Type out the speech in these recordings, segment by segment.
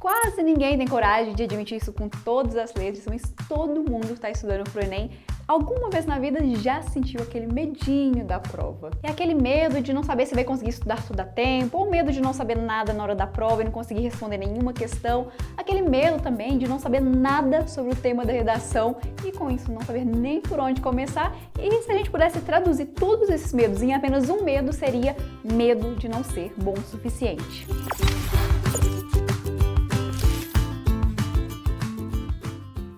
Quase ninguém tem coragem de admitir isso com todas as letras, mas todo mundo está estudando para o Enem. Alguma vez na vida já sentiu aquele medinho da prova. É aquele medo de não saber se vai conseguir estudar tudo a tempo, ou medo de não saber nada na hora da prova e não conseguir responder nenhuma questão. Aquele medo também de não saber nada sobre o tema da redação e com isso não saber nem por onde começar. E se a gente pudesse traduzir todos esses medos em apenas um medo, seria medo de não ser bom o suficiente.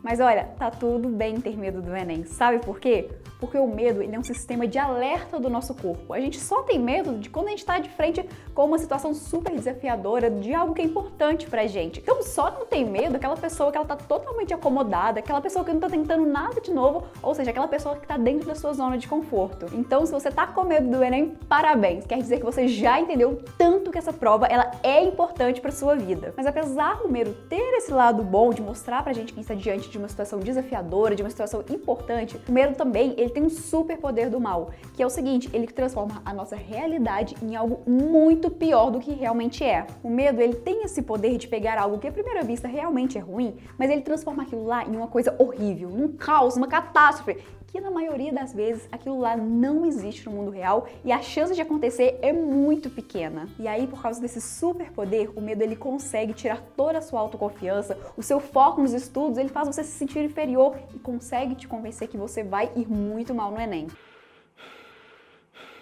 Mas olha, tá tudo bem ter medo do Enem. Sabe por quê? Porque o medo, ele é um sistema de alerta do nosso corpo. A gente só tem medo de quando a gente está de frente com uma situação super desafiadora, de algo que é importante pra gente. Então só não tem medo aquela pessoa que ela tá totalmente acomodada, aquela pessoa que não tá tentando nada de novo, ou seja, aquela pessoa que tá dentro da sua zona de conforto. Então se você tá com medo do Enem, parabéns! Quer dizer que você já entendeu tanto que essa prova ela é importante pra sua vida. Mas apesar do medo ter esse lado bom de mostrar pra gente que está diante de uma situação desafiadora, de uma situação importante, o medo também, ele tem um super poder do mal, que é o seguinte, ele transforma a nossa realidade em algo muito pior do que realmente é. O medo, ele tem esse poder de pegar algo que à primeira vista realmente é ruim, mas ele transforma aquilo lá em uma coisa horrível, num caos, uma catástrofe, que na maioria das vezes aquilo lá não existe no mundo real e a chance de acontecer é muito pequena. E aí, por causa desse superpoder, o medo ele consegue tirar toda a sua autoconfiança, o seu foco nos estudos, ele faz você se sentir inferior e consegue te convencer que você vai ir muito mal no Enem.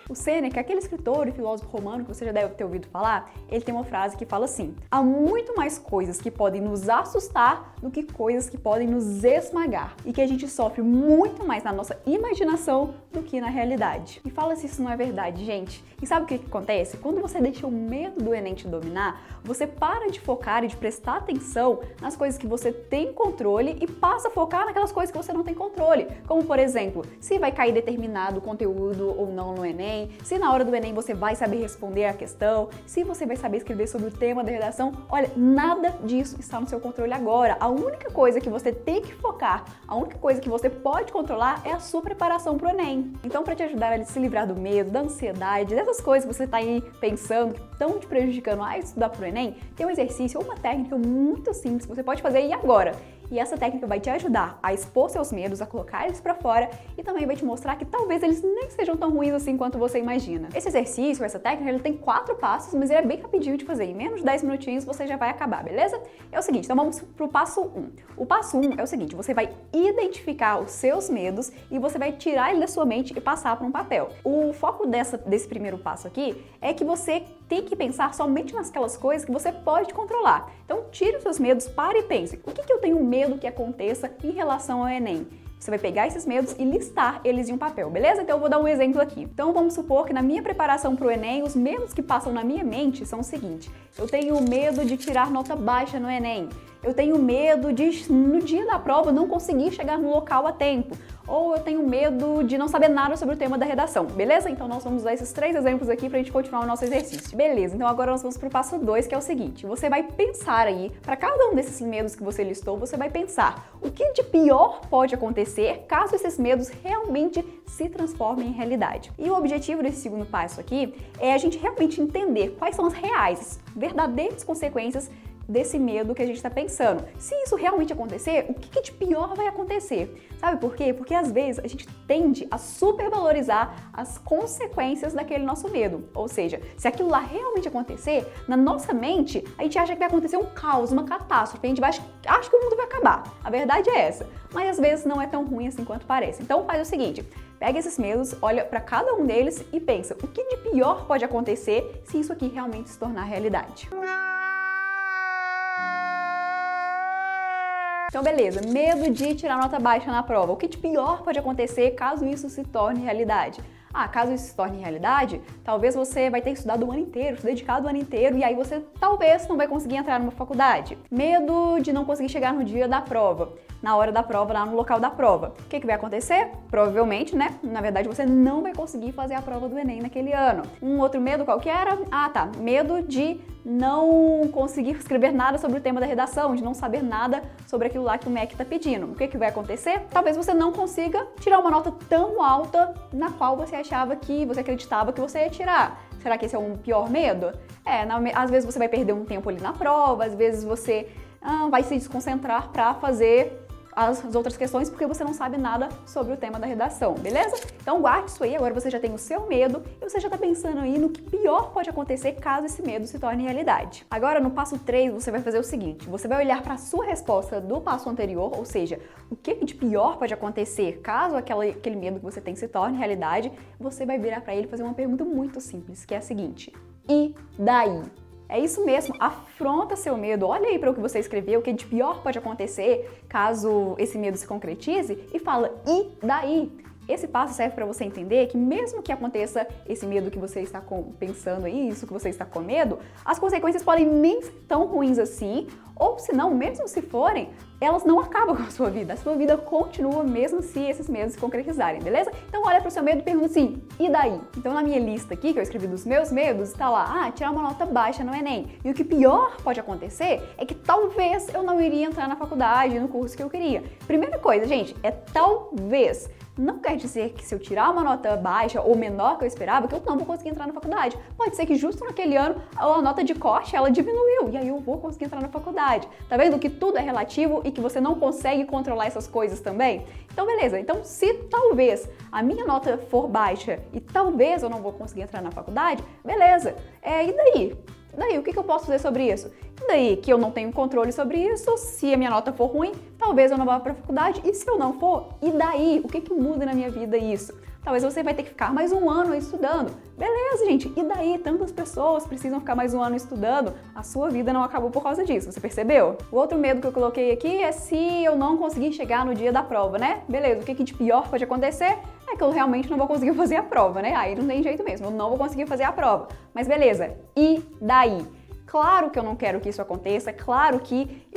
O Sêneca, aquele escritor e filósofo romano que você já deve ter ouvido falar, ele tem uma frase que fala assim: há muito mais coisas que podem nos assustar do que coisas que podem nos esmagar, e que a gente sofre muito mais na nossa imaginação do que na realidade. E fala se isso não é verdade, gente. E sabe o que acontece? Quando você deixa o medo do Enem te dominar, você para de focar e de prestar atenção nas coisas que você tem controle e passa a focar naquelas coisas que você não tem controle. Como, por exemplo, se vai cair determinado conteúdo ou não no Enem, se na hora do Enem você vai saber responder a questão, se você vai saber escrever sobre o tema da redação. Olha, nada disso está no seu controle agora. A única coisa que você tem que focar, a única coisa que você pode controlar é a sua preparação para o Enem. Então, para te ajudar a se livrar do medo, da ansiedade, dessas coisas que você está aí pensando que estão te prejudicando a estudar para o Enem, tem um exercício ou uma técnica muito simples que você pode fazer aí agora. E essa técnica vai te ajudar a expor seus medos, a colocar eles pra fora e também vai te mostrar que talvez eles nem sejam tão ruins assim quanto você imagina. Esse exercício, essa técnica, ele tem 4 passos, mas ele é bem rapidinho de fazer. Em menos de 10 minutinhos você já vai acabar, beleza? É o seguinte, então vamos pro passo 1. O passo 1 é o seguinte, você vai identificar os seus medos e você vai tirar ele da sua mente e passar para um papel. O foco desse primeiro passo aqui é que você tem que pensar somente naquelas coisas que você pode controlar. Então tire os seus medos, pare e pense, o que eu tenho medo que aconteça em relação ao Enem? Você vai pegar esses medos e listar eles em um papel, beleza? Então eu vou dar um exemplo aqui. Então vamos supor que na minha preparação para o Enem, os medos que passam na minha mente são o seguinte: eu tenho medo de tirar nota baixa no Enem, eu tenho medo de, no dia da prova, não conseguir chegar no local a tempo, ou eu tenho medo de não saber nada sobre o tema da redação, beleza? Então nós vamos usar esses 3 exemplos aqui pra gente continuar o nosso exercício. Beleza, então agora nós vamos pro passo 2, que é o seguinte: você vai pensar aí, para cada um desses medos que você listou, você vai pensar o que de pior pode acontecer caso esses medos realmente se transformem em realidade. E o objetivo desse segundo passo aqui é a gente realmente entender quais são as reais, verdadeiras consequências desse medo que a gente está pensando. Se isso realmente acontecer, o que de pior vai acontecer? Sabe por quê? Porque às vezes a gente tende a supervalorizar as consequências daquele nosso medo. Ou seja, se aquilo lá realmente acontecer, na nossa mente, a gente acha que vai acontecer um caos, uma catástrofe, a gente acha que o mundo vai acabar. A verdade é essa. Mas às vezes não é tão ruim assim quanto parece. Então faz o seguinte, pega esses medos, olha para cada um deles e pensa, o que de pior pode acontecer se isso aqui realmente se tornar realidade? Então beleza, medo de tirar nota baixa na prova. O que de pior pode acontecer caso isso se torne realidade? Caso isso se torne realidade, talvez você vai ter estudado o ano inteiro, se dedicado o ano inteiro, e aí você talvez não vai conseguir entrar numa faculdade. Medo de não conseguir chegar no dia da prova, na hora da prova, lá no local da prova. O que vai acontecer? Provavelmente, né? Na verdade, você não vai conseguir fazer a prova do Enem naquele ano. Um outro medo qual que era? Medo de não conseguir escrever nada sobre o tema da redação, de não saber nada sobre aquilo lá que o MEC está pedindo. O que vai acontecer? Talvez você não consiga tirar uma nota tão alta na qual você acreditava que você ia tirar. Será que esse é um pior medo? Às vezes você vai perder um tempo ali na prova, às vezes você vai se desconcentrar para fazer as outras questões porque você não sabe nada sobre o tema da redação, beleza? Então guarde isso aí, agora você já tem o seu medo e você já tá pensando aí no que pior pode acontecer caso esse medo se torne realidade. Agora no passo 3 você vai fazer o seguinte, você vai olhar para a sua resposta do passo anterior, ou seja, o que de pior pode acontecer caso aquele medo que você tem se torne realidade, você vai virar para ele e fazer uma pergunta muito simples, que é a seguinte: e daí? É isso mesmo, afronta seu medo, olha aí para o que você escreveu, o que de pior pode acontecer caso esse medo se concretize e fala, e daí? Esse passo serve para você entender que mesmo que aconteça esse medo que você está pensando aí, isso que você está com medo, as consequências podem nem ser tão ruins assim, ou se não, mesmo se forem, elas não acabam com a sua vida continua mesmo se esses medos se concretizarem, beleza? Então olha para o seu medo e pergunta assim, e daí? Então na minha lista aqui, que eu escrevi dos meus medos, está lá, tirar uma nota baixa no Enem. E o que pior pode acontecer é que talvez eu não iria entrar na faculdade, no curso que eu queria. Primeira coisa, gente, é talvez. Não quer dizer que se eu tirar uma nota baixa ou menor que eu esperava, que eu não vou conseguir entrar na faculdade. Pode ser que justo naquele ano a nota de corte ela diminuiu e aí eu vou conseguir entrar na faculdade. Tá vendo que tudo é relativo e que você não consegue controlar essas coisas também? Então beleza, então se talvez a minha nota for baixa e talvez eu não vou conseguir entrar na faculdade, beleza. E daí? Daí, o que eu posso fazer sobre isso? E daí, que eu não tenho controle sobre isso, se a minha nota for ruim, talvez eu não vá para a faculdade, e se eu não for, e daí? O que muda na minha vida isso? Talvez você vai ter que ficar mais um ano estudando. Beleza, gente, e daí? Tantas pessoas precisam ficar mais um ano estudando, a sua vida não acabou por causa disso, você percebeu? O outro medo que eu coloquei aqui é se eu não conseguir chegar no dia da prova, né? Beleza, o que de pior pode acontecer? É que eu realmente não vou conseguir fazer a prova, né? Aí não tem jeito mesmo, eu não vou conseguir fazer a prova. Mas beleza, e daí? Claro que eu não quero que isso aconteça, claro que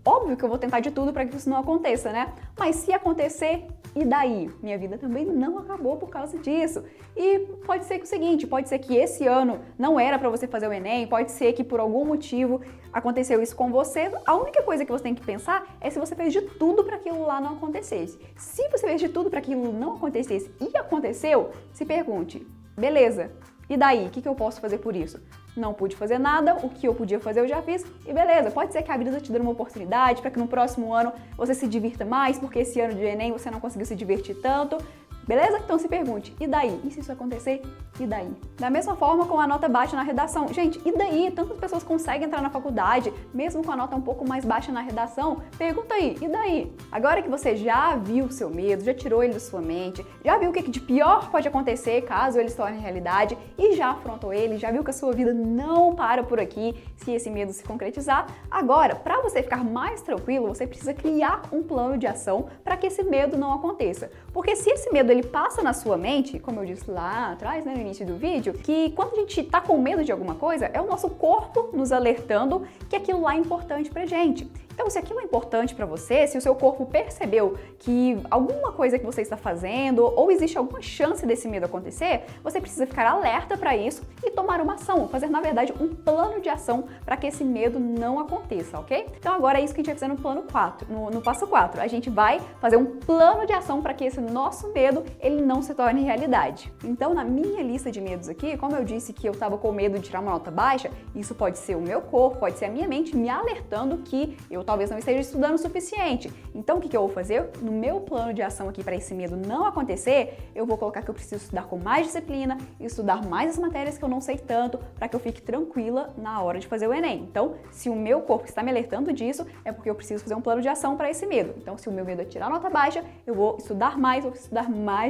óbvio que eu vou tentar de tudo para que isso não aconteça, né? Mas se acontecer, e daí? Minha vida também não acabou por causa disso. E pode ser que o seguinte, pode ser que esse ano não era para você fazer o Enem, pode ser que por algum motivo aconteceu isso com você. A única coisa que você tem que pensar é se você fez de tudo para aquilo lá não acontecesse. Se você fez de tudo para aquilo não acontecesse e aconteceu, se pergunte, beleza, e daí? O que eu posso fazer por isso? Não pude fazer nada, o que eu podia fazer eu já fiz e beleza, pode ser que a vida está te dando uma oportunidade para que no próximo ano você se divirta mais, porque esse ano de Enem você não conseguiu se divertir tanto. Beleza? Então se pergunte, e daí? E se isso acontecer? E daí? Da mesma forma com a nota baixa na redação. Gente, e daí? Tantas pessoas conseguem entrar na faculdade, mesmo com a nota um pouco mais baixa na redação. Pergunta aí, e daí? Agora que você já viu o seu medo, já tirou ele da sua mente, já viu o que de pior pode acontecer caso ele se torne realidade e já afrontou ele, já viu que a sua vida não para por aqui se esse medo se concretizar, agora, para você ficar mais tranquilo, você precisa criar um plano de ação para que esse medo não aconteça. Porque se esse medo ele passa na sua mente, como eu disse lá atrás, né, no início do vídeo, que quando a gente tá com medo de alguma coisa, é o nosso corpo nos alertando que aquilo lá é importante pra gente. Então, se aquilo é importante para você, se o seu corpo percebeu que alguma coisa que você está fazendo ou existe alguma chance desse medo acontecer, você precisa ficar alerta para isso e tomar uma ação, fazer, na verdade, um plano de ação para que esse medo não aconteça, ok? Então, agora é isso que a gente vai fazer no plano 4, no passo 4. A gente vai fazer um plano de ação para que esse nosso medo, ele não se torne realidade. Então, na minha lista de medos aqui, como eu disse que eu estava com medo de tirar uma nota baixa, isso pode ser o meu corpo, pode ser a minha mente me alertando que eu talvez não esteja estudando o suficiente. Então, o que eu vou fazer? No meu plano de ação aqui para esse medo não acontecer, eu vou colocar que eu preciso estudar com mais disciplina, estudar mais as matérias que eu não sei tanto, para que eu fique tranquila na hora de fazer o Enem. Então, se o meu corpo está me alertando disso, é porque eu preciso fazer um plano de ação para esse medo. Então, se o meu medo é tirar nota baixa, eu vou estudar mais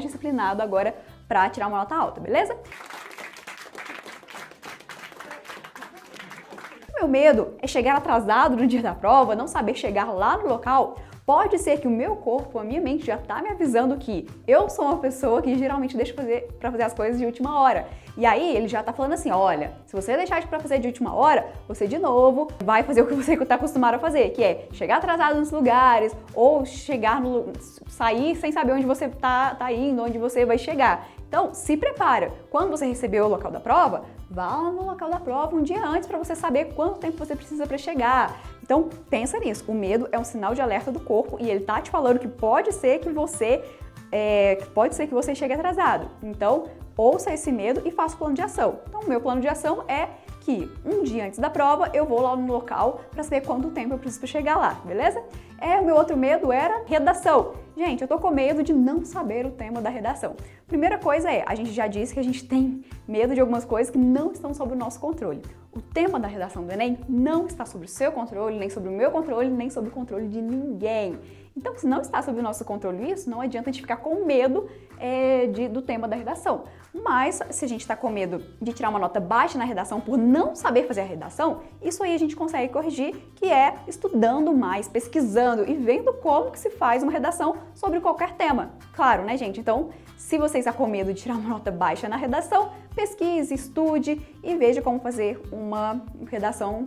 disciplinado agora para tirar uma nota alta, beleza? Meu medo é chegar atrasado no dia da prova, não saber chegar lá no local. Pode ser que o meu corpo, a minha mente já tá me avisando que eu sou uma pessoa que geralmente deixa para fazer as coisas de última hora. E aí ele já tá falando assim, olha, se você deixar para fazer de última hora, você de novo vai fazer o que você tá acostumado a fazer, que é chegar atrasado nos lugares ou sair sem saber onde você tá indo, onde você vai chegar. Então, se prepara. Quando você receber o local da prova, vá lá no local da prova um dia antes para você saber quanto tempo você precisa para chegar. Então, pensa nisso. O medo é um sinal de alerta do corpo e ele tá te falando que pode ser que você chegue atrasado. Então, ouça esse medo e faça o plano de ação. Então, o meu plano de ação é que um dia antes da prova eu vou lá no local para saber quanto tempo eu preciso para chegar lá, beleza? O meu outro medo era redação. Gente, eu tô com medo de não saber o tema da redação. Primeira coisa a gente já disse que a gente tem medo de algumas coisas que não estão sob o nosso controle. O tema da redação do Enem não está sob o seu controle, nem sob o meu controle, nem sob o controle de ninguém. Então, se não está sob o nosso controle isso, não adianta a gente ficar com medo do tema da redação. Mas, se a gente está com medo de tirar uma nota baixa na redação por não saber fazer a redação, isso aí a gente consegue corrigir, que é estudando mais, pesquisando e vendo como que se faz uma redação sobre qualquer tema. Claro, né, gente? Então, se você está com medo de tirar uma nota baixa na redação, pesquise, estude e veja como fazer uma redação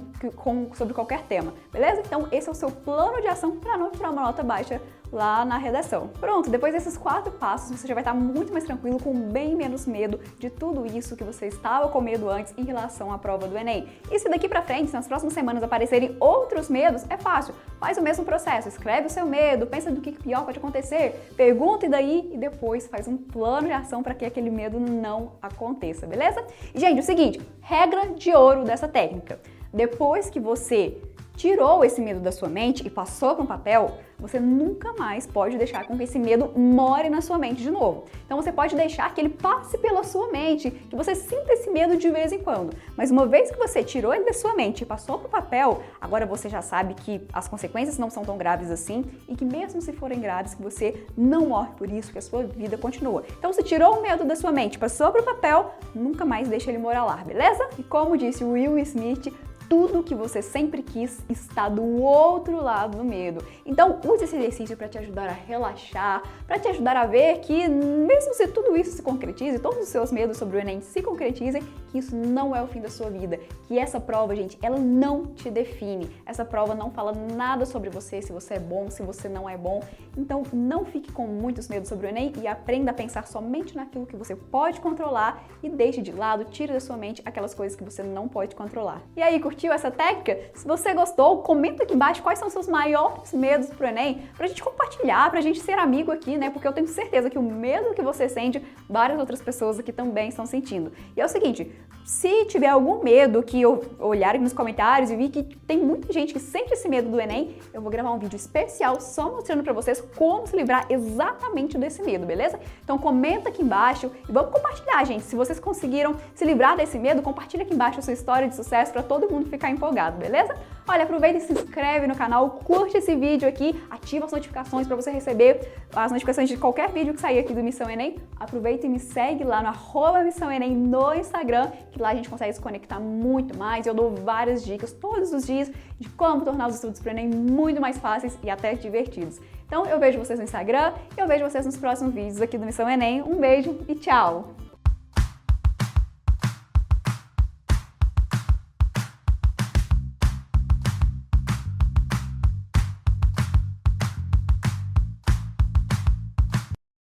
sobre qualquer tema, beleza? Então, esse é o seu plano de ação para não tirar uma nota baixa lá na redação. Pronto, depois desses 4 passos, você já vai estar muito mais tranquilo, com bem menos medo de tudo isso que você estava com medo antes em relação à prova do Enem. E se daqui pra frente, nas próximas semanas, aparecerem outros medos, é fácil. Faz o mesmo processo, escreve o seu medo, pensa do que pior pode acontecer, pergunta e daí, e depois faz um plano de ação para que aquele medo não aconteça, beleza? E, gente, o seguinte, regra de ouro dessa técnica. Depois que você tirou esse medo da sua mente e passou para um papel, você nunca mais pode deixar com que esse medo more na sua mente de novo. Então você pode deixar que ele passe pela sua mente, que você sinta esse medo de vez em quando. Mas uma vez que você tirou ele da sua mente e passou para o papel, agora você já sabe que as consequências não são tão graves assim e que mesmo se forem graves, que você não morre por isso, que a sua vida continua. Então você tirou o medo da sua mente, passou para o papel, nunca mais deixa ele morar lá, beleza? E como disse o Will Smith, tudo que você sempre quis está do outro lado do medo. Então, use esse exercício para te ajudar a relaxar, para te ajudar a ver que mesmo se tudo isso se concretize, todos os seus medos sobre o Enem se concretizem, que isso não é o fim da sua vida. Que essa prova, gente, ela não te define. Essa prova não fala nada sobre você, se você é bom, se você não é bom. Então, não fique com muitos medos sobre o Enem e aprenda a pensar somente naquilo que você pode controlar e deixe de lado, tire da sua mente aquelas coisas que você não pode controlar. E aí, curtiu essa técnica? Se você gostou, comenta aqui embaixo quais são os seus maiores medos pro Enem, pra gente compartilhar, pra gente ser amigo aqui, né? Porque eu tenho certeza que o medo que você sente, várias outras pessoas aqui também estão sentindo. E é o seguinte, se tiver algum medo que eu olhar nos comentários e vi que tem muita gente que sente esse medo do Enem, eu vou gravar um vídeo especial só mostrando pra vocês como se livrar exatamente desse medo, beleza? Então comenta aqui embaixo e vamos compartilhar, gente. Se vocês conseguiram se livrar desse medo, compartilha aqui embaixo a sua história de sucesso pra todo mundo ficar empolgado, beleza? Olha, aproveita e se inscreve no canal, curte esse vídeo aqui, ativa as notificações para você receber as notificações de qualquer vídeo que sair aqui do Missão Enem. Aproveita e me segue lá no @Missão Enem no Instagram, que lá a gente consegue se conectar muito mais. Eu dou várias dicas todos os dias de como tornar os estudos para o Enem muito mais fáceis e até divertidos. Então eu vejo vocês no Instagram e eu vejo vocês nos próximos vídeos aqui do Missão Enem. Um beijo e tchau!